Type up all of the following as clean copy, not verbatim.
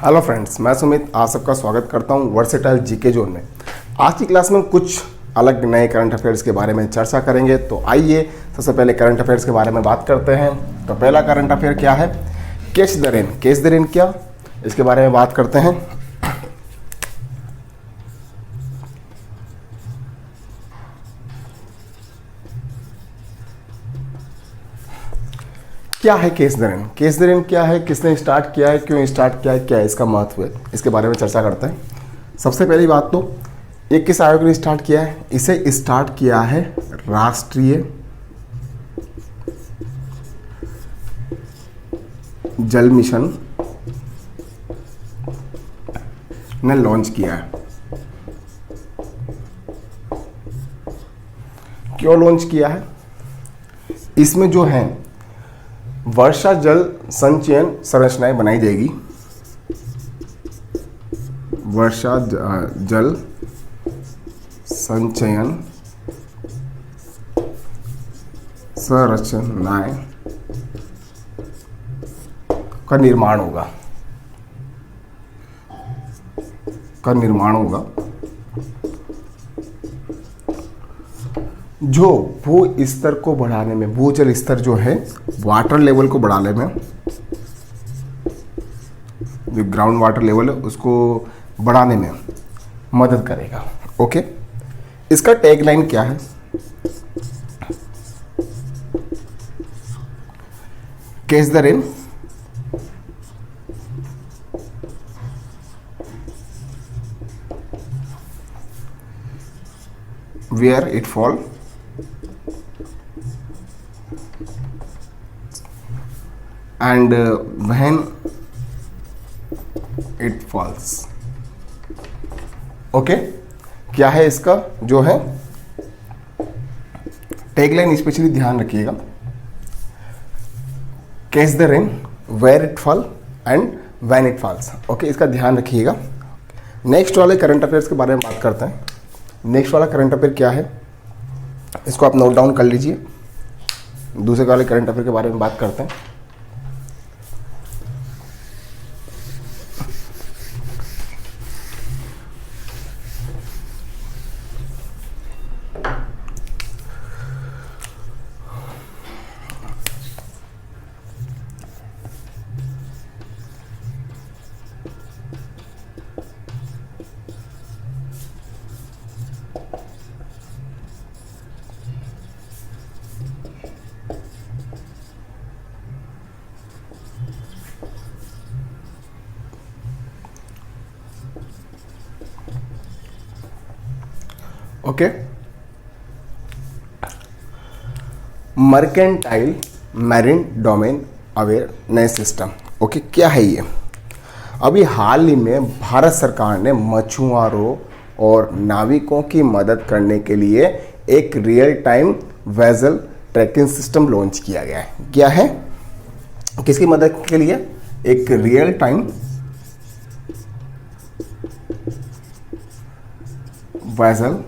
Hello friends, मैं सुमित आप सबका स्वागत करता हूं वर्सेटाइल जीके जोन में। आज की क्लास में कुछ अलग नए करंट अफेयर्स के बारे में चर्चा करेंगे। तो आइए सबसे पहले करंट अफेयर्स के बारे में बात करते हैं। तो पहला करंट अफेयर क्या है? Catch the rain. Catch the rain क्या, इसके बारे में बात करते हैं। क्या है catch the rain? Catch the rain क्या है, किसने स्टार्ट किया है, क्यों स्टार्ट किया है, क्या है इसका महत्व है, इसके बारे में चर्चा करते हैं। सबसे पहली बात तो ये किस आयोग ने स्टार्ट किया है? इसे स्टार्ट किया है राष्ट्रीय जल मिशन ने लॉन्च किया है। क्यों लॉन्च किया है? इसमें जो है वर्षा जल संचयन संरचनाएं बनाई जाएगी। वर्षा जल संचयन संरचनाएं का निर्माण होगा जो भू स्तर को बढ़ाने में, भूजल स्तर जो है वाटर लेवल को बढ़ाने में, जो ग्राउंड वाटर लेवल है उसको बढ़ाने में मदद करेगा। ओके, इसका टैगलाइन क्या है? Catch the rain where it fall and when it falls। Okay, क्या है इसका जो है टैगलाइन? स्पेशली ध्यान रखिएगा, catch the rain where it fall and when it falls. Okay, इसका ध्यान रखिएगा। नेक्स्ट वाले करंट अफेयर्स के बारे में बात करते हैं। नेक्स्ट वाला करंट अफेयर क्या है, इसको आप नोट डाउन कर लीजिए। दूसरे वाले करंट अफेयर के बारे में बात करते हैं। Okay, mercantile marine domain awareness system. Okay, क्या है ये? अभी हाल ही में भारत सरकार ने मछुआरों और नाविकों की मदद करने के लिए एक real time vessel tracking system launch किया गया है। क्या है? किसकी मदद के लिए? एक real time vessel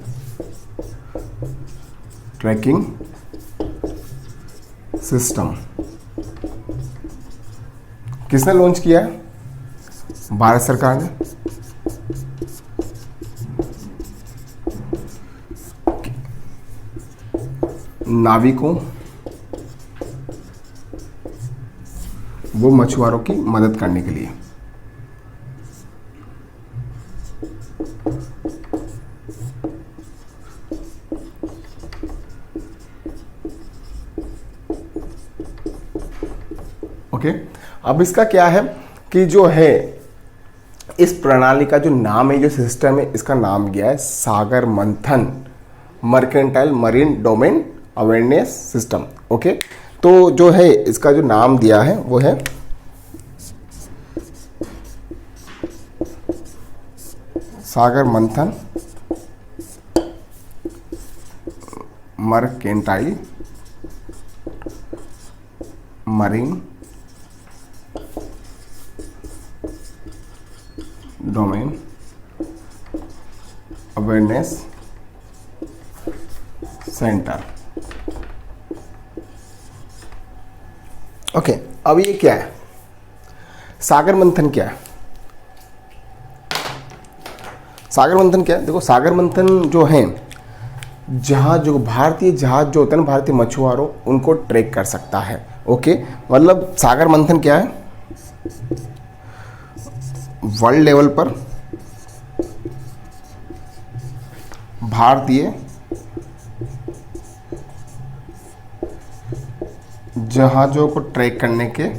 tracking system किसने लॉन्च किया है? भारत सरकार ने। नाविकों वो मछुआरों की मदद करने के लिए। ओके, अब इसका क्या है कि जो है इस प्रणाली का जो नाम है, जो सिस्टम है, इसका नाम गया है सागर मंथन mercantile marine domain awareness system. Okay, तो जो है इसका जो नाम दिया है वो है सागर मंथन mercantile marine domain awareness centre. Okay, अब ये क्या है? सागर मंथन क्या है? सागर मंथन क्या है? देखो सागर मंथन जो है, जहाज जो भारतीय जहाज जो होते हैं ना, भारतीय मछुआरों उनको ट्रैक कर सकता है। ओके, मतलब सागर मंथन क्या है? वर्ल्ड लेवल पर भारतीय जहाज़ों को ट्रैक करने के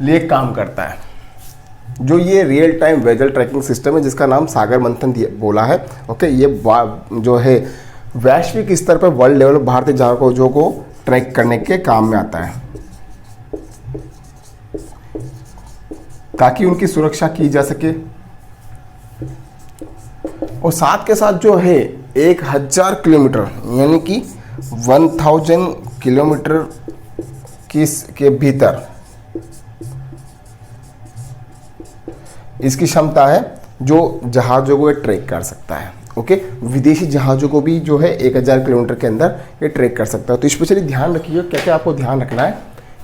लिए काम करता है। जो ये real time vessel tracking system है जिसका नाम सागर मंथन बोला है। ओके, ये जो है वैश्विक स्तर पर वर्ल्ड लेवल भारतीय जहाज़ों को ट्रैक करने के काम में आता है ताकि उनकी सुरक्षा की जा सके। और साथ के साथ जो है 1000 किलोमीटर यानी कि 1000 किलोमीटर के भीतर इसकी क्षमता है जो जहाज़ों को ट्रैक कर सकता है। ओके, विदेशी जहाज़ों को भी जो है 1000 किलोमीटर के अंदर ये ट्रैक कर सकता है। तो स्पेशली ध्यान रखिए, क्या क्या आपको ध्यान रखना है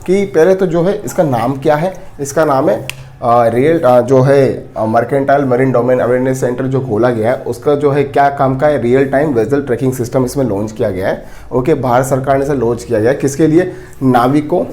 कि पहले तो जो है इसका नाम क्या है। इसका नाम है रियल जो है mercantile marine domain awareness centre जो खोला गया है उसका जो है क्या काम का है, real time vessel tracking system इसमें लॉन्च किया गया है। ओके, भारत सरकार ने इसे लॉन्च किया गया है, किसके लिए? नाविकों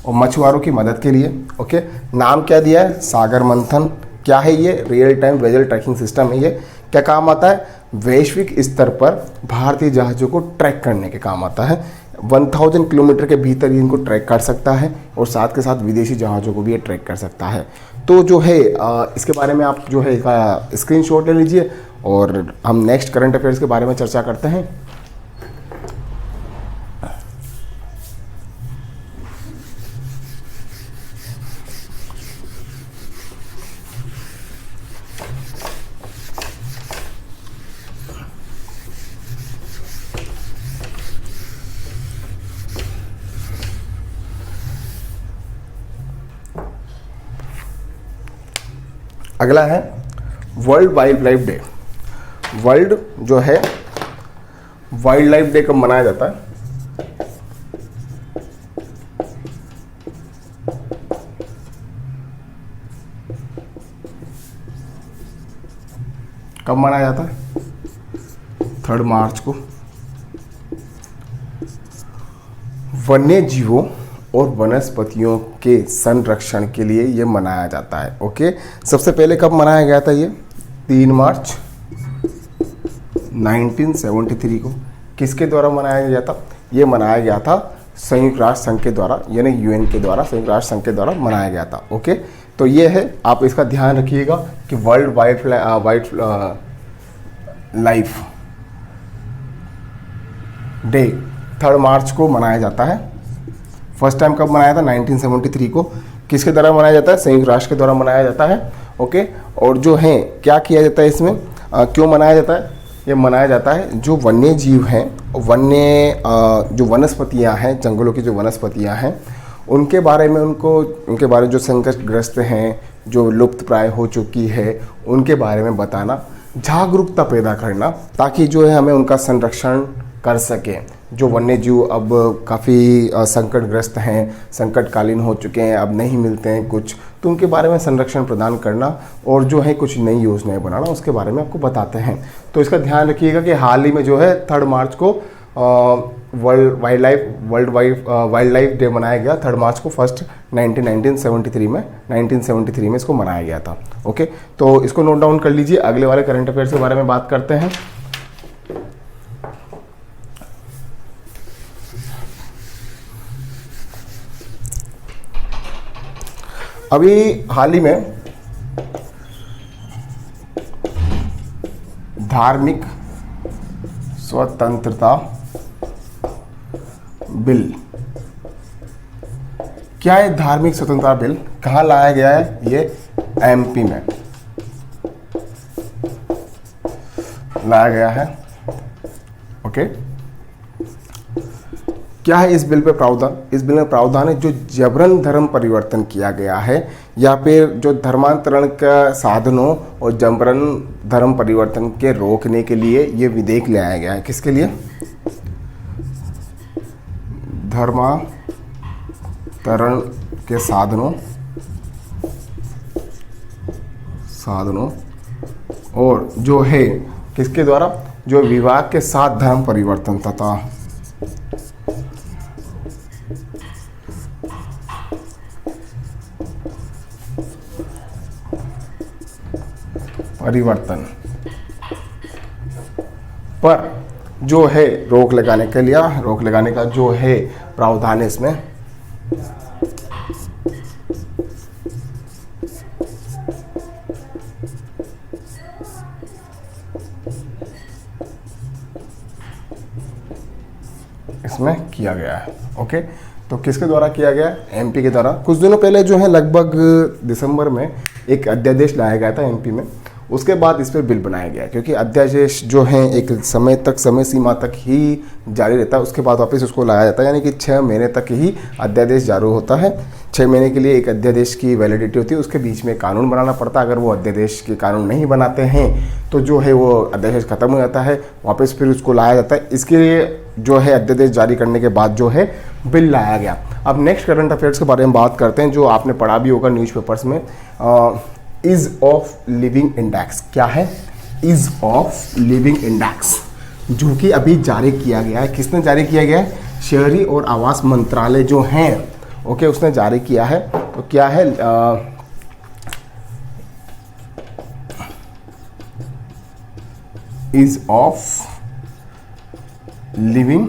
और मछुआरों की मदद के लिए। ओके, नाम क्या दिया है? सागर मंथन। क्या है ये? Real time vessel tracking system है। ये क्या काम आता है? वैश्विक स्तर पर भारतीय जहाज़ों को ट्रैक करने के काम आता है। 1000 किलोमीटर के भीतर ये इनको ट्रैक कर सकता है और साथ के साथ विदेशी जहाज़ों को भी ये ट्रैक कर सकता है। तो जो है इसके बारे में आप जो है स्क्रीनशॉट ले लीजिए और हम नेक्स्ट करंट अफेयर्स के बारे में चर्चा करते हैं। अगला है world wild life day. World जो है वाइल्ड लाइफ डे कब मनाया जाता है? कब मनाया जाता है? 3 मार्च को। वन्य जीवों और वनस्पतियों के संरक्षण के लिए ये मनाया जाता है। ओके, सबसे पहले कब मनाया गया था ये? 3 मार्च 1973 को। किसके द्वारा मनाया गया था? ये मनाया गया था संयुक्त राष्ट्र संघ के द्वारा, यानी यूएन के द्वारा, संयुक्त राष्ट्र संघ के द्वारा मनाया गया था। ओके, तो ये है, आप इसका ध्यान रखिएगा कि वर्ल्ड वाइल्ड लाइफ डे 3 मार्च को मनाया जाता है। फर्स्ट टाइम कब मनाया था? 1973 को। किसके द्वारा मनाया जाता है? संयुक्त राष्ट्र के द्वारा मनाया जाता है। ओके, और जो है क्या किया जाता है इसमें, क्यों मनाया जाता है? ये मनाया जाता है जो वन्य जीव हैं, जो वनस्पतियां हैं, जंगलों की जो वनस्पतियां हैं उनके बारे में उनके बारे में जो संकटग्रस्त हैं, जो लुप्त प्राय हो चुकी है, उनके बारे में बताना, जागरूकता पैदा करना ताकि जो है हमें उनका संरक्षण कर सकें। जो वन्य जीव अब काफ़ी संकटग्रस्त हैं, संकटकालीन हो चुके हैं, अब नहीं मिलते हैं कुछ, तो उनके बारे में संरक्षण प्रदान करना और जो है कुछ नई योजनाएं बनाना, उसके बारे में आपको बताते हैं। तो इसका ध्यान रखिएगा कि हाल ही में जो है 3 मार्च को वर्ल्ड वाइल्ड लाइफ डे मनाया गया। 3 मार्च को फर्स्ट 1973 में इसको मनाया गया था। ओके, तो इसको नोट डाउन कर लीजिए। अगले वाले करंट अफेयर्स के बारे में बात करते हैं। अभी हाल ही में धार्मिक स्वतंत्रता बिल, क्या है धार्मिक स्वतंत्रता बिल? कहाँ लाया गया है? ये एमपी में लाया गया है। ओके, क्या है इस बिल पे प्रावधान? इस बिल में प्रावधान है जो जबरन धर्म परिवर्तन किया गया है या फिर जो धर्मांतरण का साधनों और जबरन धर्म परिवर्तन के रोकने के लिए ये विधेयक ले आया गया है। किसके लिए? धर्मांतरण के साधनों और जो है किसके द्वारा, जो विवाह के साथ धर्म परिवर्तन तथा परिवर्तन पर जो है रोक लगाने के लिए, रोक लगाने का जो है प्रावधान है इसमें किया गया है। ओके, तो किसके द्वारा किया गया, एमपी के द्वारा। कुछ दिनों पहले जो है लगभग दिसंबर में एक अध्यादेश लाया गया था एमपी में, उसके बाद इस पर बिल बनाया गया, क्योंकि अध्यादेश जो है एक समय तक, समय सीमा तक ही जारी रहता है, उसके बाद वापस उसको लाया जाता है, यानी कि 6 महीने तक ही अध्यादेश जारी होता है। 6 महीने के लिए एक अध्यादेश की वैलिडिटी होती है, उसके बीच में कानून बनाना पड़ता है। अगर वो अध्यादेश के कानून नहीं बनाते हैं तो जो है वो अध्यादेश खत्म हो जाता है, वापस फिर उसको लाया जाता है। इसके लिए जो है अध्यादेश जारी करने के बाद जो है बिल लाया गया। अब नेक्स्ट करंट अफेयर्स के बारे में बात करते हैं, जो आपने पढ़ा भी होगा न्यूज़पेपर्स में। ईज ऑफ लिविंग इंडेक्स क्या है, ईज ऑफ लिविंग इंडेक्स, जो कि अभी जारी किया गया है। किसने जारी किया गया है, शहरी और आवास मंत्रालय जो हैं, ओके, उसने जारी किया है। तो क्या है, ease of living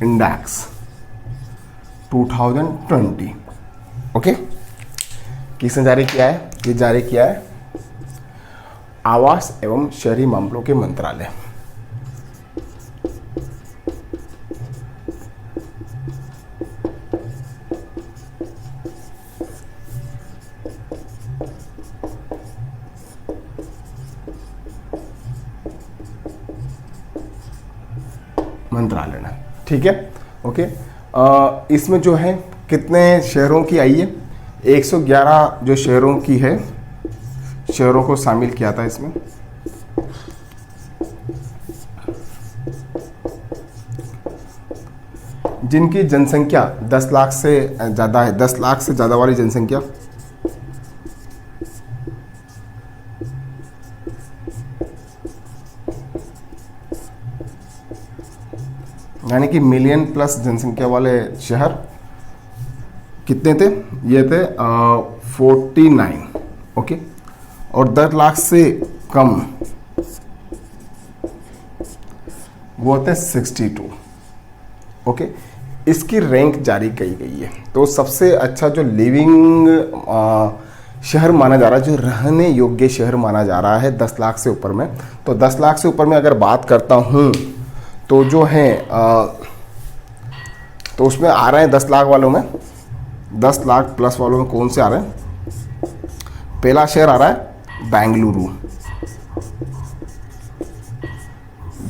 index 2020, okay. किसने जारी किया है, ये जारी किया है आवास एवं शहरी मामलों के मंत्रालय। मंत्रालय ने, ठीक है, ओके। इसमें जो है कितने शहरों की आई है, 111 जो शहरों की है, शहरों को शामिल किया था इसमें। जिनकी जनसंख्या 10 लाख से ज़्यादा है, 10 लाख से ज़्यादा वाली जनसंख्या, यानी कि मिलियन प्लस जनसंख्या वाले शहर कितने थे, ये थे 49, ओके। और 10 लाख से कम वो थे 62, ओके। इसकी रैंक जारी की गई है। तो सबसे अच्छा जो लिविंग शहर माना जा रहा है, जो रहने योग्य शहर माना जा रहा है 10 लाख से ऊपर में, तो 10 लाख से ऊपर में अगर बात करता हूँ तो जो है तो उसमें आ रहे हैं 10 लाख वालों में, 10 लाख प्लस वालों में कौन से आ रहे हैं। पहला शहर आ रहा है बेंगलुरु,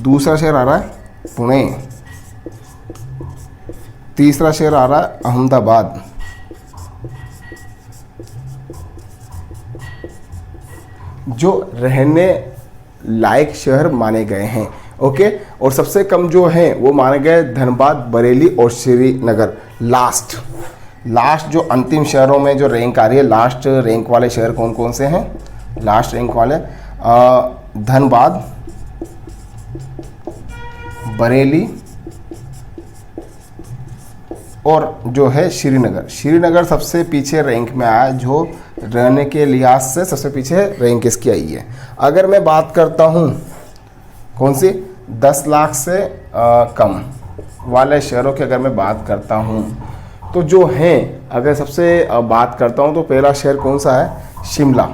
दूसरा शहर आ रहा है पुणे, तीसरा शहर आ रहा है अहमदाबाद, जो रहने लायक शहर माने गए हैं, ओके। और सबसे कम जो है वो माने गए धनबाद, बरेली और श्रीनगर। लास्ट जो अंतिम शहरों में जो रैंक आ रही है, लास्ट रैंक वाले शहर कौन कौन से हैं, लास्ट रैंक वाले धनबाद, बरेली और जो है श्रीनगर। श्रीनगर सबसे पीछे रैंक में आया, जो रहने के लिहाज से सबसे पीछे रैंक इसकी आई है। अगर मैं बात करता हूँ कौन सी, 10 लाख से कम वाले शहरों की अगर मैं बात करता हूँ, तो जो है अगर सबसे बात करता हूँ तो पहला शहर कौन सा है, शिमला।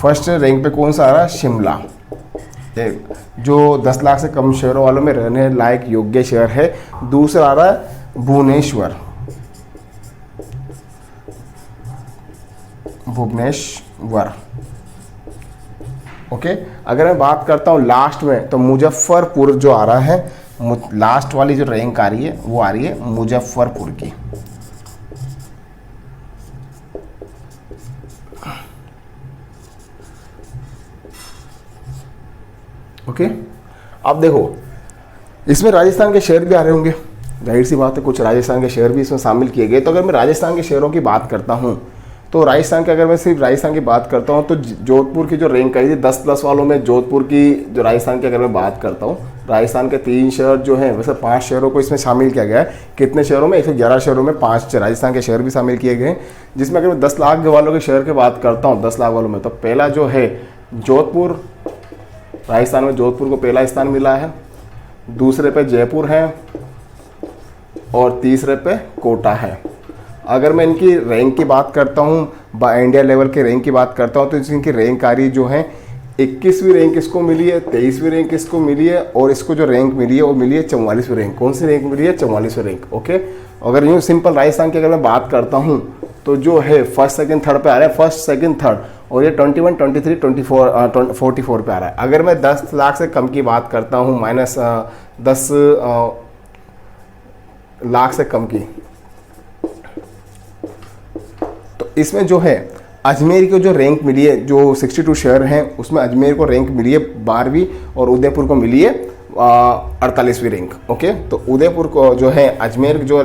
फर्स्ट रैंक पे कौन सा आ रहा है, शिमला, जो 10 लाख से कम शहरों वालों में रहने लायक योग्य शहर है। दूसरा आ रहा है भुवनेश्वर, ओके। अगर मैं बात करता हूँ लास्ट में, तो मुजफ्फरपुर जो आ रहा है, लास्ट वाली जो रैंक आ रही है वो आ रही है मुजफ्फरपुर की, ओके। अब देखो इसमें राजस्थान के शहर भी आ रहे होंगे, जाहिर सी बात है, कुछ राजस्थान के शहर भी इसमें शामिल किए गए। तो अगर मैं राजस्थान के शहरों की बात करता हूँ तो राजस्थान की अगर मैं सिर्फ राजस्थान की बात करता हूँ तो जोधपुर की जो रैंक आई थी 10-10 वालों में, जोधपुर की जो राजस्थान की अगर मैं बात करता हूँ, राजस्थान के 3 शहर जो हैं, वैसे 5 शहरों को इसमें शामिल किया गया है। कितने शहरों में? 111 शहरों में 5 राजस्थान के शहर भी शामिल किए गए हैं, जिसमें अगर मैं 10 लाख वालों के शहर की बात करता हूँ, 10 लाख वालों में, तो पहला जो है जोधपुर, राजस्थान में जोधपुर को पहला स्थान मिला है, दूसरे पे जयपुर है और तीसरे पे कोटा है। अगर मैं इनकी रैंक की बात करता हूँ, इंडिया लेवल के रैंक की बात करता हूँ, तो इनकी रैंक आ रही जो है 21वीं रैंक इसको मिली है, 23वीं रैंक इसको मिली है, और इसको जो रैंक मिली है वो मिली है 44वीं रैंक। कौन सी रैंक मिली है? 44वीं रैंक। ओके, अगर यूँ सिंपल राजस्थान की अगर मैं बात करता हूँ तो जो है फर्स्ट सेकंड थर्ड पे आ रहा है, फर्स्ट सेकंड थर्ड, और ये 21, 23, 24, 44 पे आ रहा है। अगर मैं 10 लाख से कम की बात करता हूँ, माइनस 10 लाख से कम की, तो इसमें जो है अजमेर को जो रैंक मिली है, जो 62 शहर हैं उसमें अजमेर को रैंक मिली है 12वीं, और उदयपुर को मिली है 48वीं रैंक। ओके, तो उदयपुर को जो है, अजमेर जो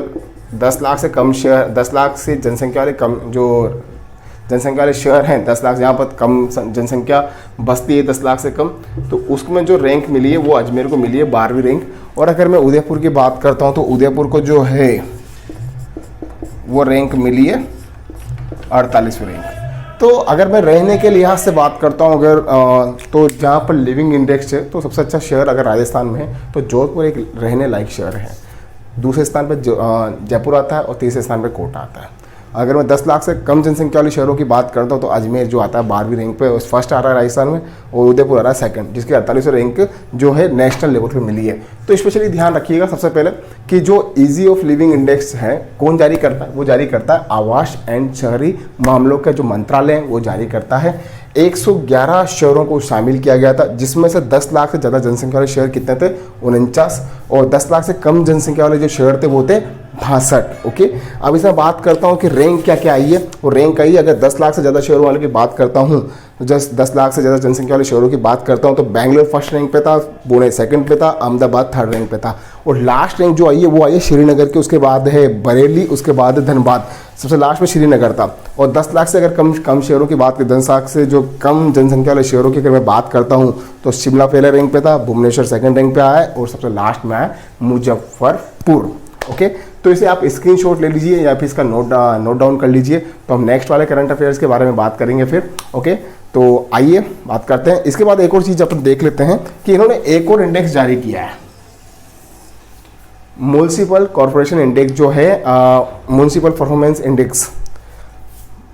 10 लाख से कम शहर, 10 लाख से जनसंख्या वाले कम जो जनसंख्या वाले शहर हैं, 10 लाख जहाँ पर कम जनसंख्या बसती है, 10 लाख से कम, तो उसमें जो रैंक मिली है वो अजमेर को मिली है 12वीं रैंक। और अगर मैं उदयपुर की बात करता हूँ तो उदयपुर को जो है वो रैंक मिली है 48वीं रैंक। तो अगर मैं रहने के लिहाज से बात करता हूँ, अगर तो जहाँ पर लिविंग इंडेक्स है, तो सबसे अच्छा शहर अगर राजस्थान में है तो जोधपुर एक रहने लायक शहर है। दूसरे स्थान पर जयपुर आता है और तीसरे स्थान पर कोटा आता है। अगर मैं 10 लाख से कम जनसंख्या वाले शहरों की बात करता हूँ तो अजमेर जो आता है 12वीं रैंक पे, फर्स्ट आ रहा है राजस्थान में, और उदयपुर आ रहा है सेकंड, जिसकी 48वीं रैंक जो है नेशनल लेवल पे मिली है। तो स्पेशली ध्यान रखिएगा सबसे पहले कि जो ईजी ऑफ लिविंग इंडेक्स है कौन जारी करता है? वो जारी करता है आवास एंड शहरी मामलों का जो मंत्रालय है वो जारी करता है। 111 शहरों को शामिल किया गया था, जिसमें से 10 लाख से ज़्यादा जनसंख्या वाले शहर कितने थे? 49, और 10 लाख से कम जनसंख्या वाले जो शहर थे वो थे 62। ओके, अब इसमें बात करता हूँ कि रैंक क्या क्या आई है। वो रैंक आई, अगर 10 लाख से ज़्यादा शहरों वाले की बात करता हूँ, तो जस्ट 10 लाख से ज़्यादा जनसंख्या वाले शहरों की बात करता हूँ तो बेंगलोर फर्स्ट रैंक पे था, पुणे सेकंड पे था, अहमदाबाद थर्ड रैंक पे था, और लास्ट रैंक जो आई है वो आई है श्रीनगर के, उसके बाद है बरेली, उसके बाद है धनबाद, सबसे लास्ट में श्रीनगर था। और 10 लाख से अगर कम शहरों की बात करें, 10 लाख से जो कम जनसंख्या वाले शहरों की अगर मैं बात करता हूँ तो शिमला पहले रैंक पे था, भुवनेश्वर सेकंड रैंक पे आया है, और सबसे लास्ट में आया मुजफ्फरपुर। ओके, तो इसे आप स्क्रीनशॉट ले लीजिए या फिर इसका नोट डाउन कर लीजिए। तो हम नेक्स्ट वाले करंट अफेयर्स के बारे में बात करेंगे फिर। ओके, तो आइए बात करते हैं। इसके बाद एक और चीज़ अपन देख लेते हैं कि इन्होंने एक और इंडेक्स जारी किया है, म्युनिसिपल कॉरपोरेशन इंडेक्स जो है, म्युनिसिपल परफॉर्मेंस इंडेक्स,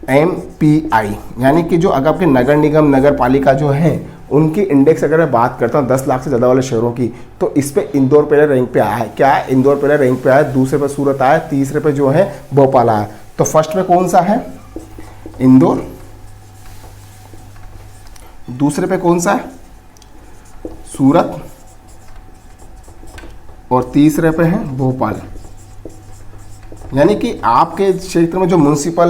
MPI, यानी कि जो अगर आपके नगर निगम नगर पालिका जो है उनकी इंडेक्स अगर मैं बात करता हूँ 10 लाख से ज़्यादा वाले शहरों की, तो इस पे इंदौर पहले रैंक पे आया है। क्या है? इंदौर पहले रैंक पे आया है, दूसरे पे सूरत आया, तीसरे पे जो है भोपाल आया। तो फर्स्ट पे कौन सा है? इंदौर, दूसरे पे कौन सा है? सूरत, और तीसरे पे है भोपाल। यानी कि आपके क्षेत्र में जो म्युनिसिपल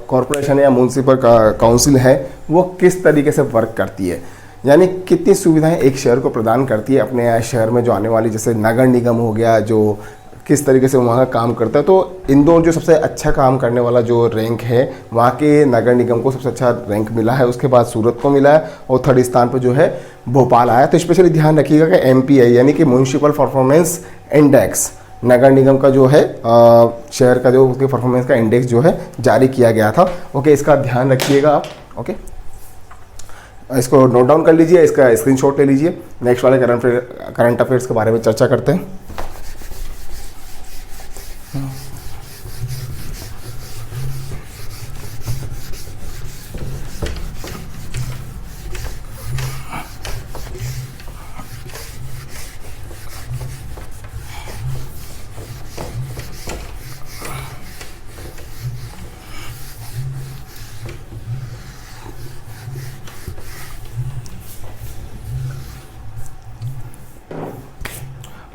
कॉरपोरेशन या म्युनिसिपल काउंसिल है वो किस तरीके से वर्क करती है, यानी कितनी सुविधाएं एक शहर को प्रदान करती है अपने शहर में जो आने वाली, जैसे नगर निगम हो गया, जो किस तरीके से वहाँ का काम करता है। तो इंदौर जो सबसे अच्छा काम करने वाला जो रैंक है, वहाँ के नगर निगम को सबसे अच्छा रैंक मिला है, उसके बाद सूरत को मिला है, और थर्ड स्थान पर जो है भोपाल आया। तो स्पेशली ध्यान रखिएगा कि MPI यानी कि म्युनिसिपल परफॉर्मेंस इंडेक्स, नगर निगम का जो है शहर का जो उसके परफॉर्मेंस का इंडेक्स जो है जारी किया गया था। ओके, इसका ध्यान रखिएगा आप। ओके, इसको नोट डाउन कर लीजिए, इसका स्क्रीनशॉट ले लीजिए। नेक्स्ट वाले करंट अफेयर्स के बारे में चर्चा करते हैं।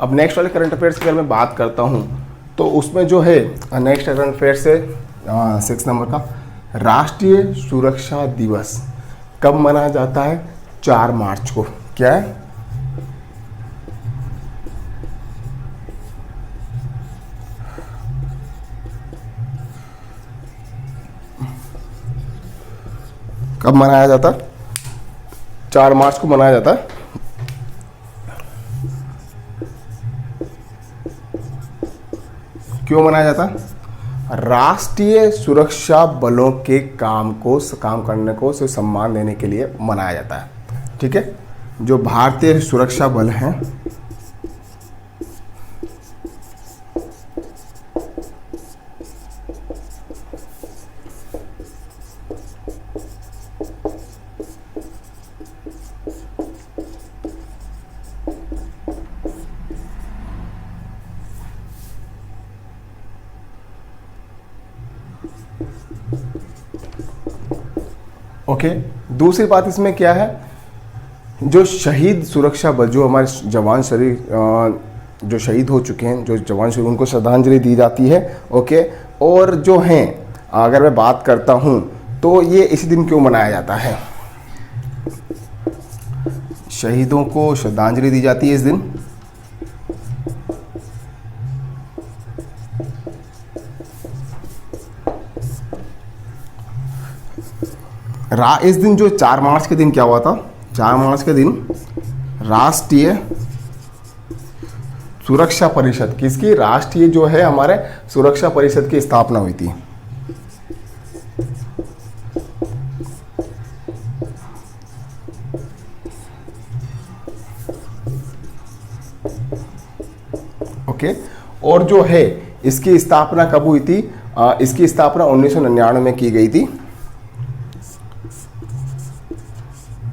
अब नेक्स्ट वाले करंट अफेयर्स की अगर मैं बात करता हूँ तो उसमें जो है नेक्स्ट करंट अफेयर्स है 6 नंबर का, राष्ट्रीय सुरक्षा दिवस कब मनाया जाता है? 4 मार्च को। क्या है? कब मनाया जाता? 4 मार्च को मनाया जाता है। क्यों मनाया जाता? राष्ट्रीय सुरक्षा बलों के काम करने को से सम्मान देने के लिए मनाया जाता है। ठीक है, जो भारतीय सुरक्षा बल हैं ओके। दूसरी बात इसमें क्या है, जो शहीद सुरक्षा बल, जो हमारे जवान जो शहीद हो चुके हैं, जो जवान शहीद, उनको श्रद्धांजलि दी जाती है। ओके, और जो हैं, अगर मैं बात करता हूं तो ये इसी दिन क्यों मनाया जाता है? शहीदों को श्रद्धांजलि दी जाती है इस दिन। इस दिन जो 4 मार्च के दिन क्या हुआ था? 4 मार्च के दिन राष्ट्रीय सुरक्षा परिषद, किसकी? राष्ट्रीय जो है हमारे सुरक्षा परिषद की स्थापना हुई थी। ओके, और जो है इसकी स्थापना कब हुई थी? इसकी स्थापना 1999 में की गई थी।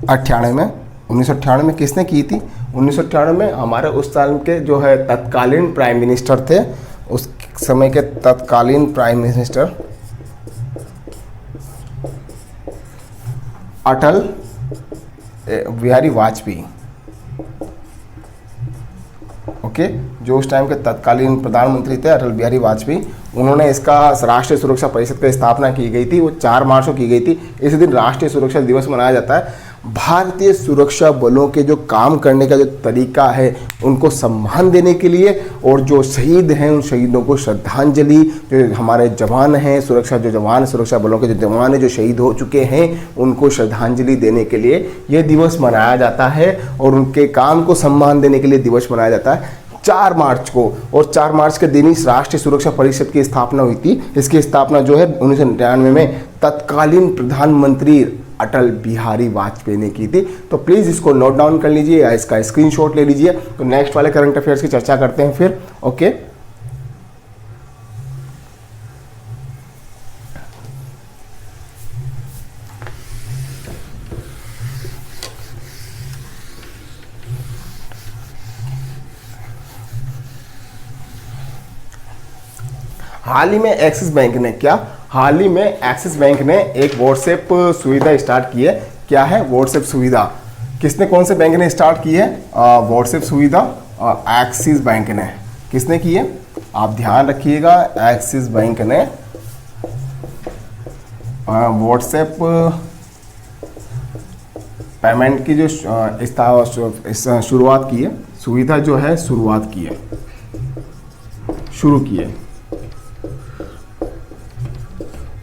1998 में किसने की थी? 1998 में हमारे उस साल के जो है तत्कालीन प्राइम मिनिस्टर थे, उस समय के तत्कालीन prime minister Atal Bihari Vajpayee. Okay, जो उस टाइम के तत्कालीन प्रधानमंत्री थे अटल बिहारी वाजपेयी, उन्होंने इसका राष्ट्रीय सुरक्षा परिषद की स्थापना की गई थी। वो 4 मार्च को की गई थी। इस दिन राष्ट्रीय सुरक्षा दिवस मनाया जाता है। भारतीय सुरक्षा बलों के जो काम करने का जो तरीका है उनको सम्मान देने के लिए, और जो शहीद हैं उन शहीदों को श्रद्धांजलि, जो हमारे जवान हैं सुरक्षा बलों के जो जवान हैं जो शहीद हो चुके हैं उनको श्रद्धांजलि देने के लिए ये दिवस मनाया जाता है, और उनके काम को सम्मान देने के लिए दिवस मनाया जाता है 4 मार्च को। और 4 मार्च के दिन इस राष्ट्रीय सुरक्षा परिषद की स्थापना हुई थी। इसकी स्थापना जो है 1999 में तत्कालीन प्रधानमंत्री अटल बिहारी वाजपेयी ने की थी। तो प्लीज़ इसको नोट डाउन कर लीजिए या इसका स्क्रीनशॉट ले लीजिए। तो नेक्स्ट वाले करंट अफेयर्स की चर्चा करते हैं फिर। ओके, हाल ही में एक्सिस बैंक ने एक व्हाट्सएप सुविधा स्टार्ट की है। क्या है व्हाट्सएप सुविधा? कौन से बैंक ने स्टार्ट की है व्हाट्सएप सुविधा? एक्सिस बैंक ने। किसने की है? आप ध्यान रखिएगा, एक्सिस बैंक ने व्हाट्सएप पेमेंट की जो शुरुआत की है, सुविधा जो है शुरू की है।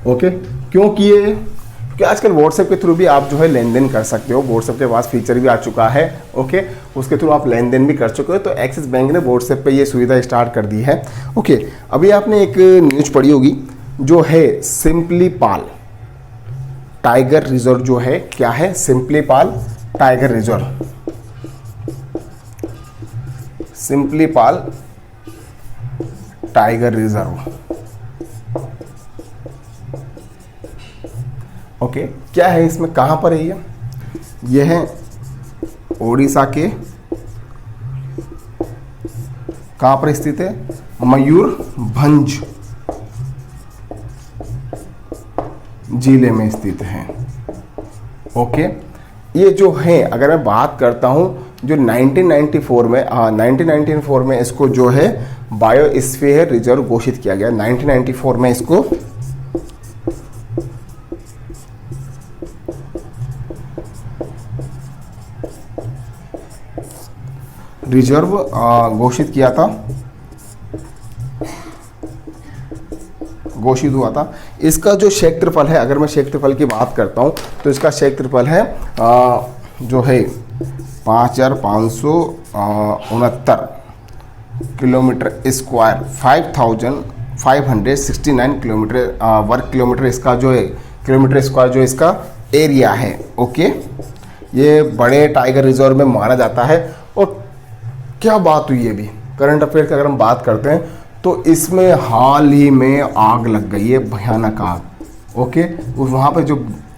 ओके, क्यों किए? क्योंकि आजकल व्हाट्सएप के थ्रू भी आप जो है लेन देन कर सकते हो। व्हाट्सएप के पास फीचर भी आ चुका है। ओके, उसके थ्रू आप लेन देन भी कर चुके हो। तो एक्सिस बैंक ने व्हाट्सएप पे ये सुविधा स्टार्ट कर दी है। ओके, अभी आपने एक न्यूज पढ़ी होगी जो है सिंपली पाल टाइगर रिजर्व जो है, क्या है? सिंपली पाल टाइगर रिजर्व। सिंपली पाल टाइगर रिजर्व। ओके, क्या है इसमें? कहां पर है ये है ओडिशा के, कहां पर स्थित है? मयूरभंज जिले में स्थित है। ओके, ये जो है, अगर मैं बात करता हूं, जो 1994 में इसको जो है बायोस्फीयर रिजर्व घोषित किया गया। 1994 में इसको रिजर्व घोषित किया था। घोषित हुआ था। इसका जो क्षेत्रफल है, अगर मैं क्षेत्रफल की बात करता हूँ तो इसका क्षेत्रफल है जो है 5569 किलोमीटर स्क्वायर, 5569 किलोमीटर वर्ग किलोमीटर इसका जो है, किलोमीटर स्क्वायर जो इसका एरिया है। ओके, ये बड़े टाइगर रिजर्व में माना जाता है। और क्या बात हुई है अभी करंट अफेयर की अगर हम बात करते हैं तो इसमें हाल ही में आग लग गई है, भयानक आग। ओके, वहाँ पे जो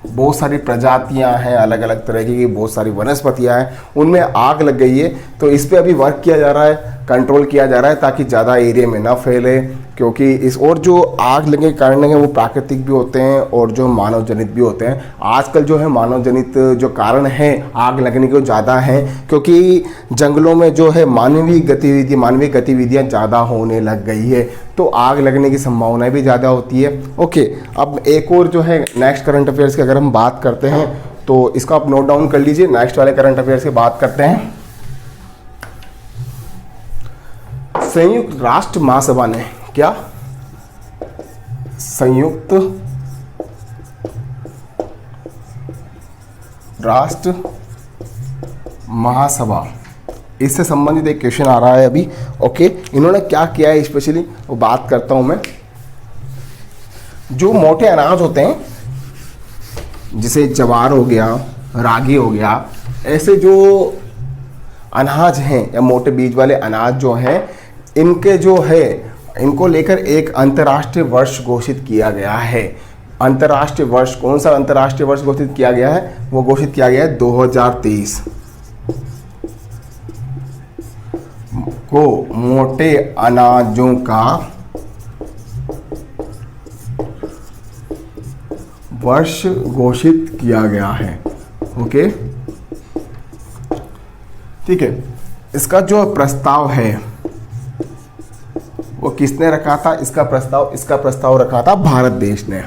बहुत सारी प्रजातियां हैं, अलग अलग तरह की बहुत सारी वनस्पतियां हैं, उनमें आग लग गई है। तो इस पे अभी वर्क किया जा रहा है, कंट्रोल किया जा रहा है ताकि ज़्यादा एरिया में ना फैले, क्योंकि इस और जो आग लगने के कारण है वो प्राकृतिक भी होते हैं और जो मानव जनित भी होते हैं। आजकल जो है मानव जनित जो कारण है आग लगने के ज़्यादा हैं, क्योंकि जंगलों में जो है मानवीय गतिविधियाँ ज़्यादा होने लग गई है, तो आग लगने की संभावना भी ज़्यादा होती है। ओके, अब एक और जो है नेक्स्ट करंट अफेयर्स की अगर हम बात करते हैं तो इसका आप नोट डाउन कर लीजिए। नेक्स्ट वाले करंट अफेयर्स की बात करते हैं। संयुक्त राष्ट्र महासभा ने क्या, संयुक्त राष्ट्र महासभा, इससे संबंधित एक क्वेश्चन आ रहा है अभी। ओके, इन्होंने क्या किया है स्पेशली वो बात करता हूं मैं। जो मोटे अनाज होते हैं जैसे ज्वार हो गया, रागी हो गया, ऐसे जो अनाज हैं या मोटे बीज वाले अनाज जो हैं, इनके जो है इनको लेकर एक अंतर्राष्ट्रीय वर्ष घोषित किया गया है। अंतर्राष्ट्रीय वर्ष, कौन सा अंतर्राष्ट्रीय वर्ष घोषित किया गया है? वो घोषित किया गया है 2023 को मोटे अनाजों का वर्ष घोषित किया गया है। ओके, ठीक है। इसका जो प्रस्ताव है वो किसने रखा था? इसका प्रस्ताव रखा था भारत देश ने।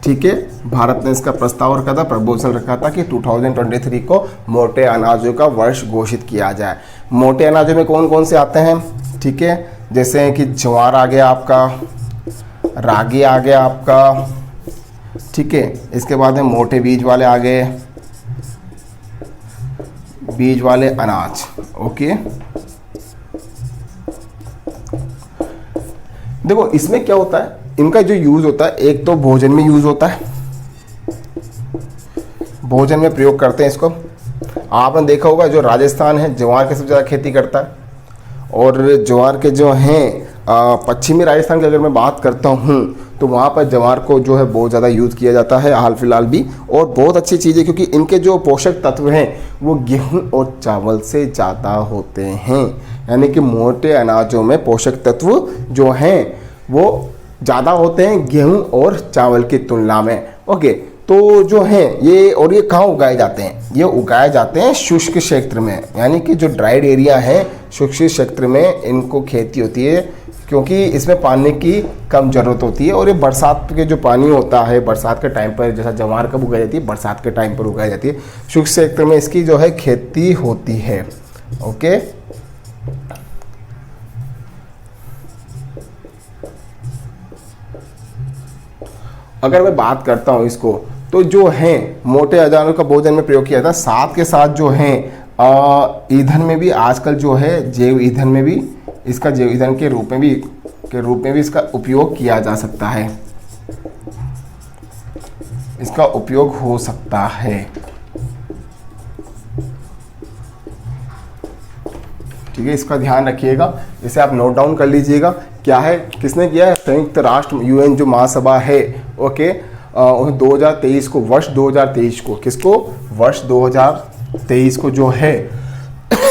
ठीक है, भारत ने इसका प्रस्ताव रखा था, प्रपोजल रखा था कि 2023 को मोटे अनाजों का वर्ष घोषित किया जाए। मोटे अनाजों में कौन कौन से आते हैं? ठीक है, जैसे कि ज्वार आ गया आपका, रागी आ गया आपका, ठीक है, इसके बाद में मोटे बीज वाले आ गए, बीज वाले अनाज। ओके, देखो इसमें क्या होता है, इनका जो यूज होता है, एक तो भोजन में यूज होता है, भोजन में प्रयोग करते हैं इसको। आपने देखा होगा जो राजस्थान है ज्वार की सबसे ज़्यादा खेती करता है, और ज्वार के जो हैं पश्चिमी राजस्थान की अगर मैं बात करता हूँ तो वहाँ पर ज्वार को जो है बहुत ज़्यादा यूज़ किया जाता है हाल फिलहाल भी, और बहुत अच्छी चीज़ है क्योंकि इनके जो पोषक तत्व हैं वो गेहूँ और चावल से ज़्यादा होते हैं। यानी कि मोटे अनाजों में पोषक तत्व जो हैं वो ज़्यादा होते हैं गेहूँ और चावल की तुलना में। ओके, तो जो है ये, और ये कहाँ उगाए जाते हैं? ये उगाए जाते हैं शुष्क क्षेत्र में, यानी कि जो ड्राइड एरिया है शुष्क क्षेत्र में इनको खेती होती है, क्योंकि इसमें पानी की कम ज़रूरत होती है। और ये बरसात के जो पानी होता है बरसात के टाइम पर, जैसा ज्वार कब उगाई जाती है? बरसात के टाइम पर उगाई जाती है। शुष्क क्षेत्र में इसकी जो है खेती होती है। ओके, अगर मैं बात करता हूँ इसको, तो जो है मोटे अनाजों का भोजन में प्रयोग किया था, साथ के साथ जो है ईंधन में भी आजकल जो है जैव ईंधन में भी इसका जैव ईंधन के रूप में भी इसका उपयोग किया जा सकता है, इसका उपयोग हो सकता है। ठीक है, इसका ध्यान रखिएगा, इसे आप नोट डाउन कर लीजिएगा। क्या है, किसने किया है? संयुक्त राष्ट्र यूएन जो महासभा है। ओके, 2023 को, वर्ष 2023 को, किसको? वर्ष 2023 को जो है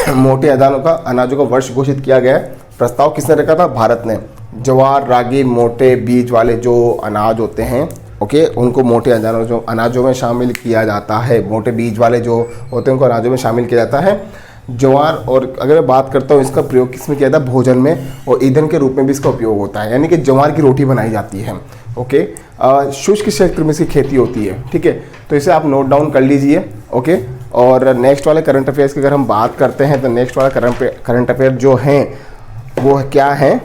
मोटे अनाजों का वर्ष घोषित किया गया है। प्रस्ताव किसने रखा था? भारत ने। ज्वार, रागी, मोटे बीज वाले जो अनाज होते हैं, ओके, उनको मोटे अनाजों में शामिल किया जाता है। मोटे बीज वाले जो होते हैं उनको अनाजों में शामिल किया जाता है। ज्वार, और अगर मैं बात करता हूँ इसका प्रयोग किसमें किया था? भोजन में, और ईंधन के रूप में भी इसका उपयोग होता है, यानी कि ज्वार की रोटी बनाई जाती है। ओके, शुष्क क्षेत्र में इसकी खेती होती है। ठीक है, तो इसे आप नोट डाउन कर लीजिए। ओके, और नेक्स्ट वाले करंट अफेयर्स की अगर हम बात करते हैं तो नेक्स्ट वाला करंट अफेयर जो हैं वो क्या है?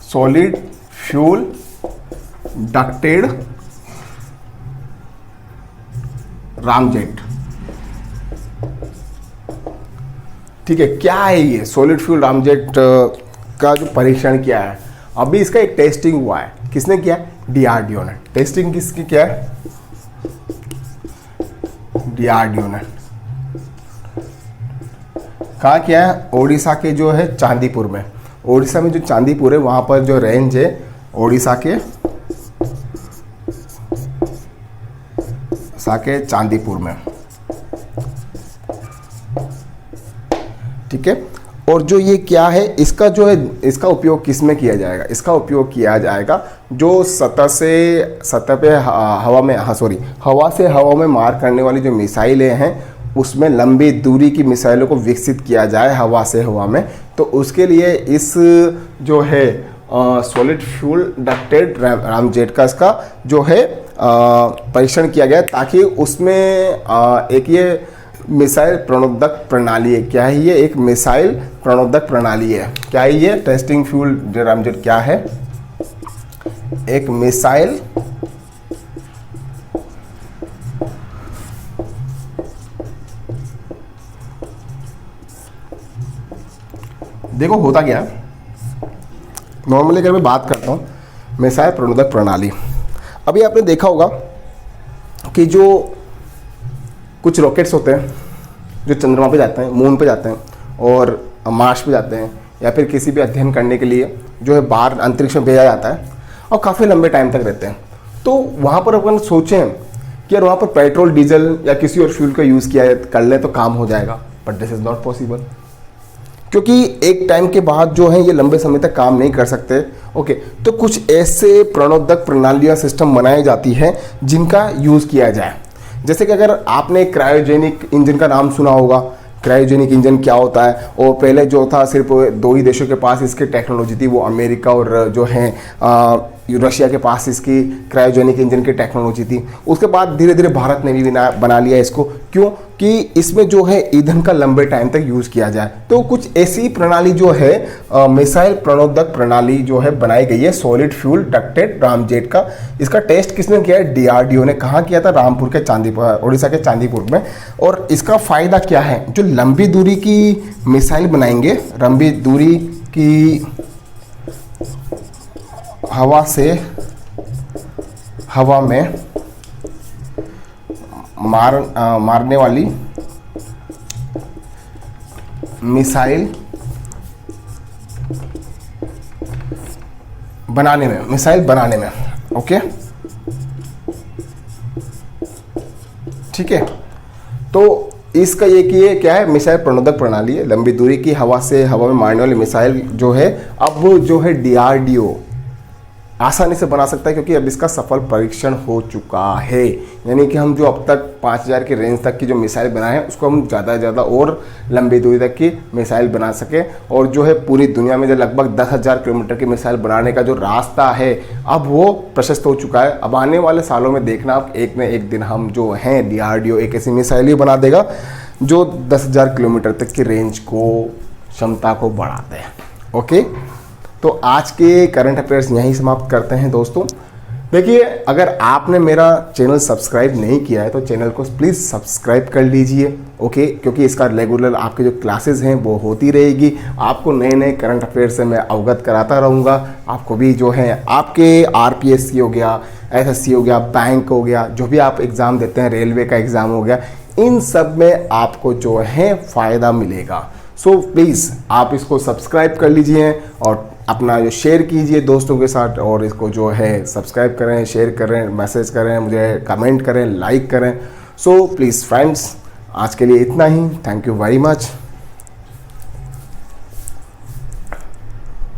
Solid fuel ducted ramjet. ठीक है, क्या है ये सॉलिड फ्यूल रामजेट का जो परीक्षण किया है, अभी इसका एक टेस्टिंग हुआ है। किसने किया है? डीआरडीओ ने। टेस्टिंग किसकी किया है? डीआरडीओ ने। कहाँ किया है? ओडिशा के जो है चांदीपुर में। ओडिशा में जो चांदीपुर है वहां पर जो रेंज है ओडिशा के चांदीपुर में। ठीक है, और जो ये क्या है, इसका जो है इसका उपयोग किस में किया जाएगा? इसका उपयोग किया जाएगा जो सतह पे हवा से हवा में मार करने वाली जो मिसाइलें हैं उसमें लंबी दूरी की मिसाइलों को विकसित किया जाए हवा से हवा में। तो उसके लिए इस जो है सॉलिड फ्यूल डक्टेड रामजेट का इसका जो है परीक्षण किया गया, ताकि उसमें एक ये मिसाइल प्रणोदक प्रणाली है। क्या है ये? एक मिसाइल प्रणोदक प्रणाली है। क्या है ये? टेस्टिंग फ्यूल रामजेट क्या है? एक मिसाइल देखो होता क्या, नॉर्मली अगर मैं बात करता हूँ मिसाइल प्रणोदक प्रणाली, अभी आपने देखा होगा कि जो कुछ रॉकेट्स होते हैं जो चंद्रमा पे जाते हैं, मून पे जाते हैं और मार्स पे जाते हैं, या फिर किसी भी अध्ययन करने के लिए जो है बाहर अंतरिक्ष में भेजा जाता है और काफ़ी लंबे टाइम तक रहते हैं। तो वहाँ पर अपन सोचें कि यार वहाँ पर पेट्रोल डीजल या किसी और फ्यूल का यूज़ किया कर ले तो काम हो जाएगा, but this is not possible, क्योंकि एक टाइम के बाद जो है ये लंबे समय तक काम नहीं कर सकते। ओके, तो कुछ ऐसे प्रणोदक प्रणालियाँ सिस्टम बनाई जाती हैं जिनका यूज़ किया जाए। जैसे कि अगर आपने क्रायोजेनिक इंजन का नाम सुना होगा, क्रायोजेनिक इंजन क्या होता है, और पहले जो था सिर्फ 2 ही देशों के पास इसकी टेक्नोलॉजी थी, वो अमेरिका और जो है रशिया के पास इसकी क्रायोजेनिक इंजन की टेक्नोलॉजी थी। उसके बाद धीरे धीरे भारत ने भी बना लिया इसको। क्यों? कि इसमें जो है ईंधन का लंबे टाइम तक यूज़ किया जाए। तो कुछ ऐसी प्रणाली जो है मिसाइल प्रणोदक प्रणाली जो है बनाई गई है सॉलिड फ्यूल डक्टेड रामजेट का। इसका टेस्ट किसने किया है? डीआरडीओ ने। कहाँ किया था? रामपुर के चांदीपुर, उड़ीसा के चांदीपुर में। और इसका फ़ायदा क्या है? जो लंबी दूरी की मिसाइल बनाएंगे, लंबी दूरी की हवा से हवा में मारने वाली मिसाइल बनाने में ओके, ठीक है। तो इसका ये क्या है? मिसाइल प्रणोदक प्रणाली है, लंबी दूरी की हवा से हवा में मारने वाली मिसाइल जो है अब जो है डीआरडीओ आसानी से बना सकता है, क्योंकि अब इसका सफल परीक्षण हो चुका है। यानी कि हम जो अब तक 5000 की रेंज तक की जो मिसाइल बनाए हैं उसको हम ज़्यादा से ज़्यादा और लंबी दूरी तक की मिसाइल बना सके। और जो है पूरी दुनिया में जो लगभग 10,000 किलोमीटर की मिसाइल बनाने का जो रास्ता है अब वो प्रशस्त हो चुका है। अब आने वाले सालों में देखना आप, एक न एक दिन हम जो हैं डीआरडीओ एक ऐसी मिसाइल ही बना देगा जो 10,000 किलोमीटर तक की रेंज को, क्षमता को बढ़ाते हैं। ओके, तो आज के करंट अफेयर्स यहीं समाप्त करते हैं दोस्तों। देखिए, अगर आपने मेरा चैनल सब्सक्राइब नहीं किया है तो चैनल को प्लीज़ सब्सक्राइब कर लीजिए। ओके, क्योंकि इसका रेगुलर आपके जो क्लासेस हैं वो होती रहेगी। आपको नए नए करंट अफेयर्स से मैं अवगत कराता रहूँगा। आपको भी जो है आपके आरपीएससी हो गया, एसएससी हो गया, बैंक हो गया, जो भी आप एग्ज़ाम देते हैं, रेलवे का एग्ज़ाम हो गया, इन सब में आपको जो है फ़ायदा मिलेगा। सो प्लीज़ आप इसको सब्सक्राइब कर लीजिए और अपना जो शेयर कीजिए दोस्तों के साथ, और इसको जो है सब्सक्राइब करें, शेयर करें, मैसेज करें, मुझे कमेंट करें, लाइक करें। सो प्लीज़ फ्रेंड्स, आज के लिए इतना ही। Thank you very much.